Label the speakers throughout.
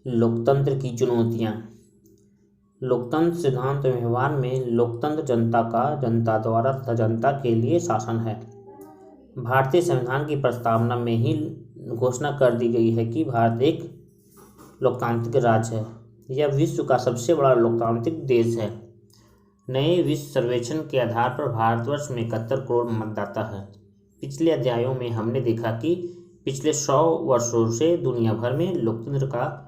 Speaker 1: लोकतंत्र की चुनौतियाँ। लोकतंत्र सिद्धांत व्यवहार में लोकतंत्र जनता का जनता द्वारा तथा जनता के लिए शासन है। भारतीय संविधान की प्रस्तावना में ही घोषणा कर दी गई है कि भारत एक लोकतांत्रिक राज्य है। यह विश्व का सबसे बड़ा लोकतांत्रिक देश है। नए विश्व सर्वेक्षण के आधार पर भारतवर्ष में 71 करोड़ मतदाता है। पिछले अध्यायों में हमने देखा कि पिछले 100 वर्षों से दुनिया भर में लोकतंत्र का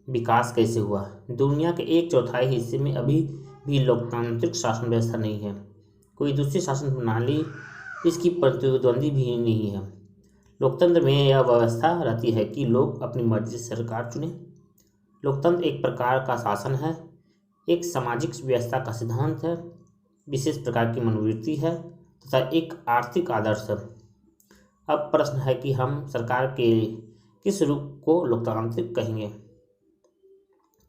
Speaker 1: विकास कैसे हुआ। दुनिया के 1/4 हिस्से में अभी भी लोकतांत्रिक शासन व्यवस्था नहीं है। कोई दूसरी शासन प्रणाली इसकी प्रतिद्वंदी भी नहीं है। लोकतंत्र में यह व्यवस्था रहती है कि लोग अपनी मर्जी से सरकार चुने। लोकतंत्र एक प्रकार का शासन है, एक सामाजिक व्यवस्था का सिद्धांत है, विशेष प्रकार की मनोवृत्ति है तथा एक आर्थिक आदर्श है। अब प्रश्न है कि हम सरकार के किस रूप को लोकतांत्रिक कहेंगे।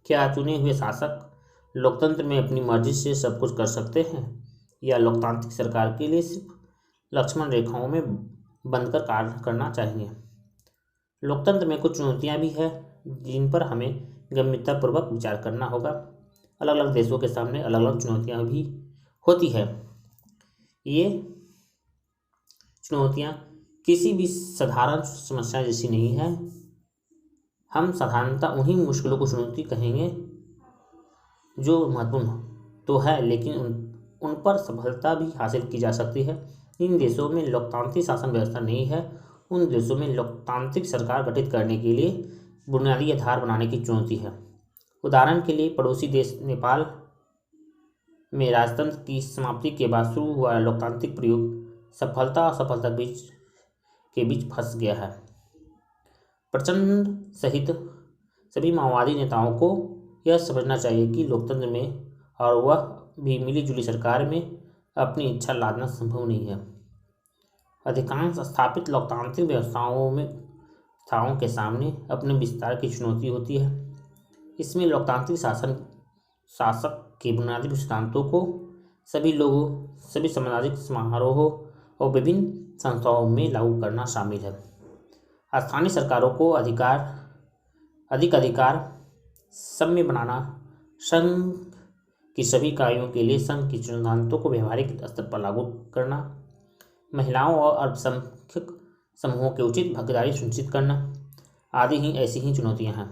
Speaker 1: क्या चुने हुए शासक लोकतंत्र में अपनी मर्जी से सब कुछ कर सकते हैं, या लोकतांत्रिक सरकार के लिए सिर्फ लक्ष्मण रेखाओं में बंधकर कार्य करना चाहिए। लोकतंत्र में कुछ चुनौतियां भी है जिन पर हमें गंभीरतापूर्वक विचार करना होगा। अलग अलग देशों के सामने अलग अलग चुनौतियां भी होती है। ये चुनौतियां किसी भी साधारण समस्या जैसी नहीं है। हम साधारणतः उन्हीं मुश्किलों को चुनौती कहेंगे जो महत्वपूर्ण तो है, लेकिन उन पर सफलता भी हासिल की जा सकती है। इन देशों में लोकतांत्रिक शासन व्यवस्था नहीं है, उन देशों में लोकतांत्रिक सरकार गठित करने के लिए बुनियादी आधार बनाने की चुनौती है। उदाहरण के लिए पड़ोसी देश नेपाल में राजतंत्र की समाप्ति के बाद शुरू हुआ लोकतांत्रिक प्रयोग सफलता और असफलता के बीच फंस गया है। प्रचंड सहित सभी माओवादी नेताओं को यह समझना चाहिए कि लोकतंत्र में और वह भी मिलीजुली सरकार में अपनी इच्छा लादना संभव नहीं है। अधिकांश स्थापित लोकतांत्रिक व्यवस्थाओं के सामने अपने विस्तार की चुनौती होती है। इसमें लोकतांत्रिक शासक के बुनियादी सिद्धांतों को सभी लोगों, सभी सामाजिक समारोहों और विभिन्न संस्थाओं में लागू करना शामिल है। स्थानीय सरकारों को अधिक अधिकार सम्य बनाना, संघ की सभी इकाइयों के लिए संघ की सिद्धांतों को व्यवहारिक स्तर पर लागू करना, महिलाओं और अल्पसंख्यक समूहों के उचित भागीदारी सुनिश्चित करना आदि ही ऐसी ही चुनौतियां हैं।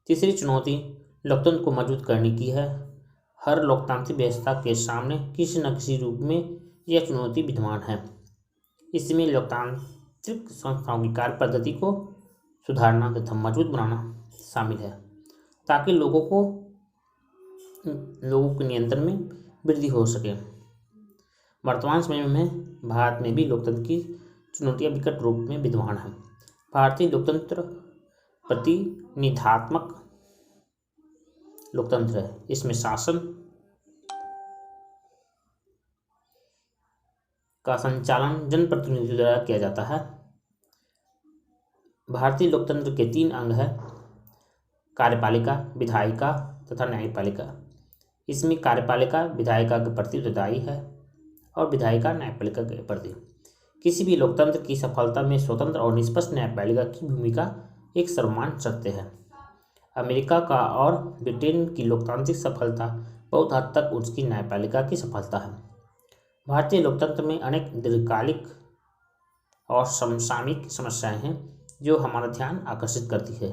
Speaker 1: तीसरी चुनौती लोकतंत्र को मजबूत करने की है। हर लोकतांत्रिक व्यवस्था के सामने किसी न किसी रूप में यह चुनौती विद्यमान है। इसमें लोकतांत्रिक संस्थाओं की कार्य पद्धति को सुधारना तथा मजबूत बनाना शामिल है, ताकि लोगों के नियंत्रण में वृद्धि हो सके। वर्तमान समय में भारत में भी लोकतंत्र की चुनौतियां विकट रूप में विद्यमान हैं। भारतीय लोकतंत्र प्रतिनिधात्मक लोकतंत्र है। इसमें शासन का संचालन जनप्रतिनिधियों द्वारा किया जाता है। भारतीय लोकतंत्र के 3 अंग हैं: कार्यपालिका, विधायिका तथा न्यायपालिका। इसमें कार्यपालिका विधायिका के प्रति उत्तरदायी है और विधायिका न्यायपालिका के प्रति। किसी भी लोकतंत्र की सफलता में स्वतंत्र और निष्पक्ष न्यायपालिका की भूमिका एक सर्वमान्य सत्य है। अमेरिका का और ब्रिटेन की लोकतांत्रिक सफलता बहुत हद तक उसकी न्यायपालिका की सफलता है। भारतीय लोकतंत्र में अनेक दीर्घकालिक और समसामयिक समस्याएं हैं जो हमारा ध्यान आकर्षित करती है।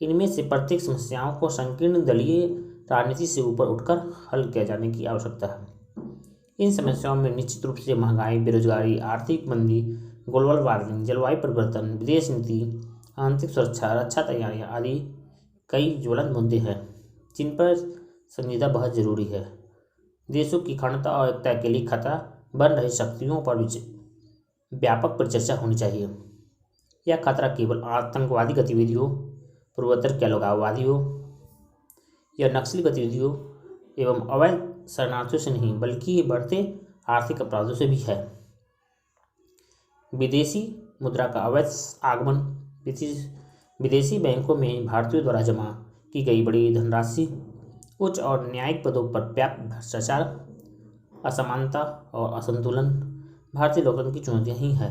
Speaker 1: इनमें से प्रत्येक समस्याओं को संकीर्ण दलीय राजनीति से ऊपर उठकर हल किया जाने की आवश्यकता है। इन समस्याओं में निश्चित रूप से महंगाई, बेरोजगारी, आर्थिक मंदी, ग्लोबल वार्मिंग, जलवायु परिवर्तन, विदेश नीति, आंतरिक सुरक्षा, रक्षा तैयारियां आदि कई ज्वलंत मुद्दे हैं जिन पर संजीदा बहस जरूरी है। देशों की अखंडता और एकता के लिए खतरा बन रही शक्तियों पर व्यापक परिचर्चा होनी चाहिए। यह खतरा केवल आतंकवादी गतिविधियों, पूर्वोत्तर के अलगाववादियों या नक्सली गतिविधियों एवं अवैध शरणार्थियों से नहीं, बल्कि बढ़ते आर्थिक अपराधों से भी है। विदेशी मुद्रा का अवैध आगमन, विदेशी बैंकों में भारतीयों द्वारा जमा की गई बड़ी धनराशि, उच्च और न्यायिक पदों पर व्याप्त भ्रष्टाचार, असमानता और असंतुलन भारतीय लोकतंत्र की चुनौतियां ही है।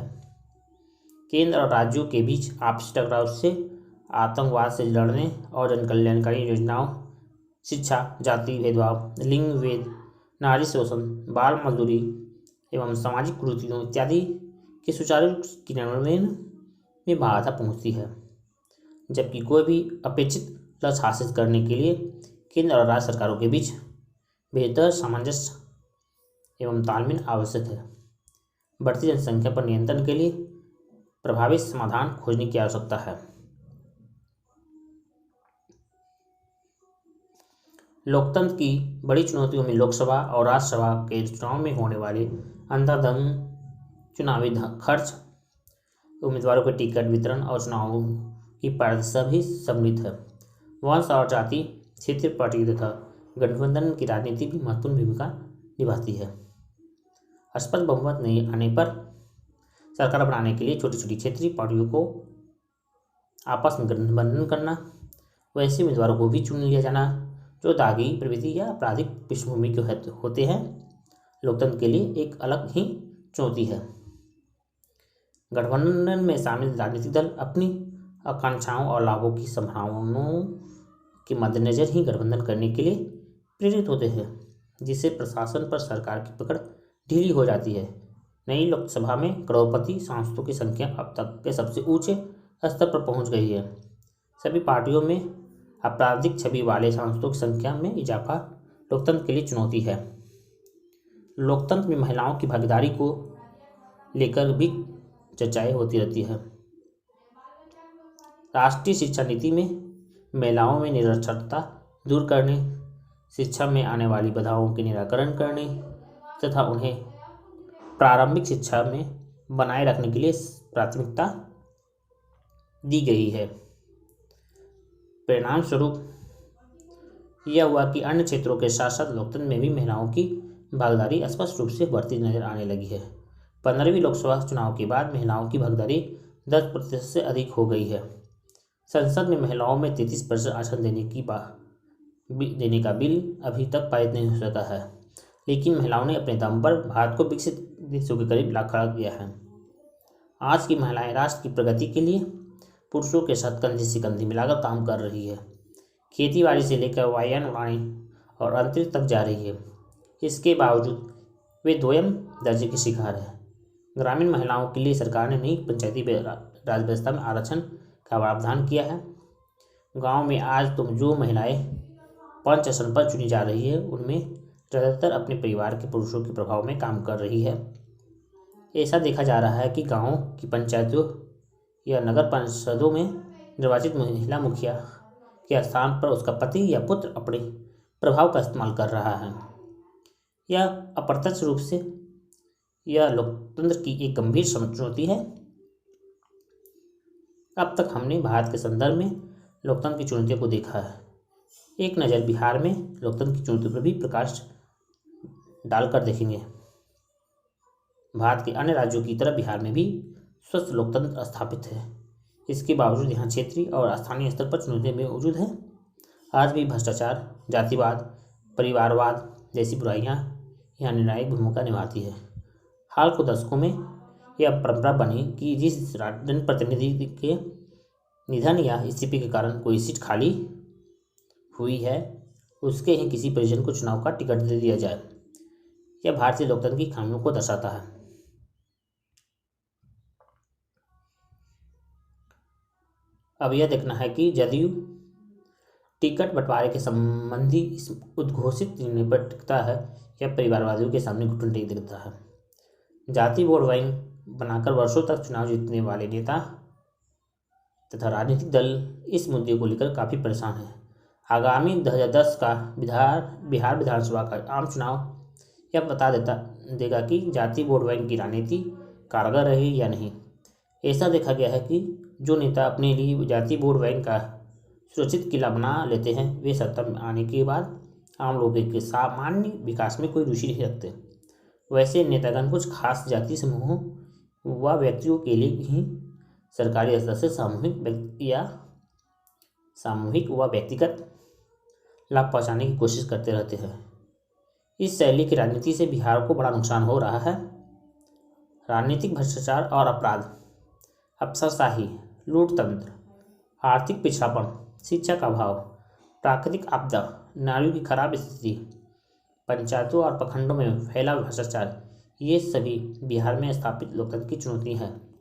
Speaker 1: केंद्र और राज्यों के बीच आपसी टकराव से आतंकवाद से लड़ने और जन कल्याणकारी योजनाओं, शिक्षा, जाति भेदभाव, लिंग भेद, नारी शोषण, बाल मजदूरी एवं सामाजिक कुरीतियों इत्यादि के सुचारू क्रियान्वयन में बाधा पहुंचती है। जबकि कोई भी अपेक्षित लक्ष्य हासिल करने के लिए केंद्र और राज्य सरकारों के बीच बेहतर सामंजस्य एवं तालमेल आवश्यक है। बढ़ती जनसंख्या पर नियंत्रण के लिए प्रभावी समाधान खोजने की आवश्यकता है। लोकतंत्र की बड़ी चुनौतियों में लोकसभा और राज्यसभा के चुनाव में होने वाले अंधाधुंध चुनावी खर्च, उम्मीदवारों के टिकट वितरण और चुनावों की पारदर्शिता भी सम्मिलित है। वंश और जाति, क्षेत्रीय पार्टी तथा गठबंधन की राजनीति भी महत्वपूर्ण भूमिका निभाती है। स्पष्ट बहुमत नहीं आने पर सरकार बनाने के लिए छोटी छोटी क्षेत्रीय पार्टियों को आपस में गठबंधन करना, वैसे उम्मीदवारों को भी चुन लिया जाना जो दागी प्रवृत्ति या आपराधिक पृष्ठभूमि के होते हैं, लोकतंत्र के लिए एक अलग ही चुनौती है। गठबंधन में शामिल राजनीतिक दल अपनी आकांक्षाओं और लाभों की संभावनाओं के मद्देनजर ही गठबंधन करने के लिए प्रेरित होते हैं, जिससे प्रशासन पर सरकार की पकड़ ढीली हो जाती है। नई लोकसभा में करोड़पति सांसदों की संख्या अब तक के सबसे ऊंचे स्तर पर पहुंच गई है। सभी पार्टियों में आपराधिक छवि वाले सांसदों की संख्या में इजाफा लोकतंत्र के लिए चुनौती है। लोकतंत्र में महिलाओं की भागीदारी को लेकर भी चर्चाएं होती रहती है। राष्ट्रीय शिक्षा नीति में महिलाओं में निरक्षरता दूर करने, शिक्षा में आने वाली बाधाओं के निराकरण करने तथा उन्हें प्रारंभिक शिक्षा में बनाए रखने के लिए प्राथमिकता दी गई है। परिणाम स्वरूप यह हुआ कि अन्य क्षेत्रों के साथ साथ लोकतंत्र में भी महिलाओं की भागीदारी स्पष्ट रूप से बढ़ती नजर आने लगी है। 15वीं लोकसभा चुनाव के बाद महिलाओं की भागीदारी 10% से अधिक हो गई है। संसद में महिलाओं में 33% आरक्षण देने का बिल अभी तक पारित नहीं हो सका है, लेकिन महिलाओं ने अपने दम पर भारत को विकसित देशों के करीब ला खड़ा किया है। आज की महिलाएं राष्ट्र की प्रगति के लिए पुरुषों के साथ कंधे से कंधे मिलाकर काम कर रही है। खेती बाड़ी से लेकर वायुयान उड़ाने और अंतरिक्ष तक जा रही है। इसके बावजूद वे दोयम दर्जे के शिकार है। ग्रामीण महिलाओं के लिए सरकार ने नई पंचायती राज व्यवस्था में आरक्षण का प्रावधान किया है। गांव में आज जो महिलाएं पंच आसन पर चुनी जा रही है, उनमें ज़्यादातर अपने परिवार के पुरुषों के प्रभाव में काम कर रही है। ऐसा देखा जा रहा है कि गाँव की पंचायतों या नगर परिषदों में निर्वाचित महिला मुखिया के स्थान पर उसका पति या पुत्र अपने प्रभाव का इस्तेमाल कर रहा है। यह अप्रत्यक्ष रूप से यह लोकतंत्र की एक गंभीर चुनौती है। अब तक हमने भारत के संदर्भ में लोकतंत्र की चुनौतियों को देखा है। एक नज़र बिहार में लोकतंत्र की चुनौतियों पर भी प्रकाश डालकर देखेंगे। भारत के अन्य राज्यों की तरह बिहार में भी स्वस्थ लोकतंत्र स्थापित है। इसके बावजूद यहाँ क्षेत्रीय और स्थानीय स्तर पर चुनौतियाँ भी मौजूद हैं। आज भी भ्रष्टाचार, जातिवाद, परिवारवाद जैसी बुराइयाँ यहाँ निर्णायक भूमिका निभाती है। हाल के दशकों में यह परंपरा बनी कि जिस जनप्रतिनिधि के निधन या इस्तीफे के कारण कोई सीट खाली हुई है, उसके ही किसी परिजन को चुनाव का टिकट दे दिया जाए। यह भारतीय लोकतंत्र की खामियों को दर्शाता है। अब यह देखना है कि जदयू टिकट बंटवारे के संबंधी इस उद्घोषित निर्णय पर टिकता है या परिवारवादियों के सामने घुटन टेक देता है। जाति वोट बैंक बनाकर वर्षों तक चुनाव जीतने वाले नेता तथा राजनीतिक दल इस मुद्दे को लेकर काफ़ी परेशान हैं। आगामी 2010 का बिहार विधानसभा का आम चुनाव यह बता देगा कि जाति वोट बैंक की राजनीति कारगर रही या नहीं। ऐसा देखा गया है कि जो नेता अपने लिए जाति वोट बैंक का सुरक्षित किला बना लेते हैं, वे सत्ता में आने के बाद आम लोगों के सामान्य विकास में कोई रुचि नहीं रखते। वैसे नेतागण कुछ खास जाति समूहों व व्यक्तियों के लिए ही सरकारी स्तर से सामूहिक व व्यक्तिगत लाभ पहुँचाने की कोशिश करते रहते हैं। इस शैली की राजनीति से बिहार को बड़ा नुकसान हो रहा है। राजनीतिक भ्रष्टाचार और अपराध, अफसरशाही, लूटतंत्र, आर्थिक पिछड़ापन, शिक्षा का अभाव, प्राकृतिक आपदा, नालियों की खराब स्थिति, पंचायतों और प्रखंडों में फैला भ्रष्टाचार, ये सभी बिहार में स्थापित लोकतंत्र की चुनौती हैं।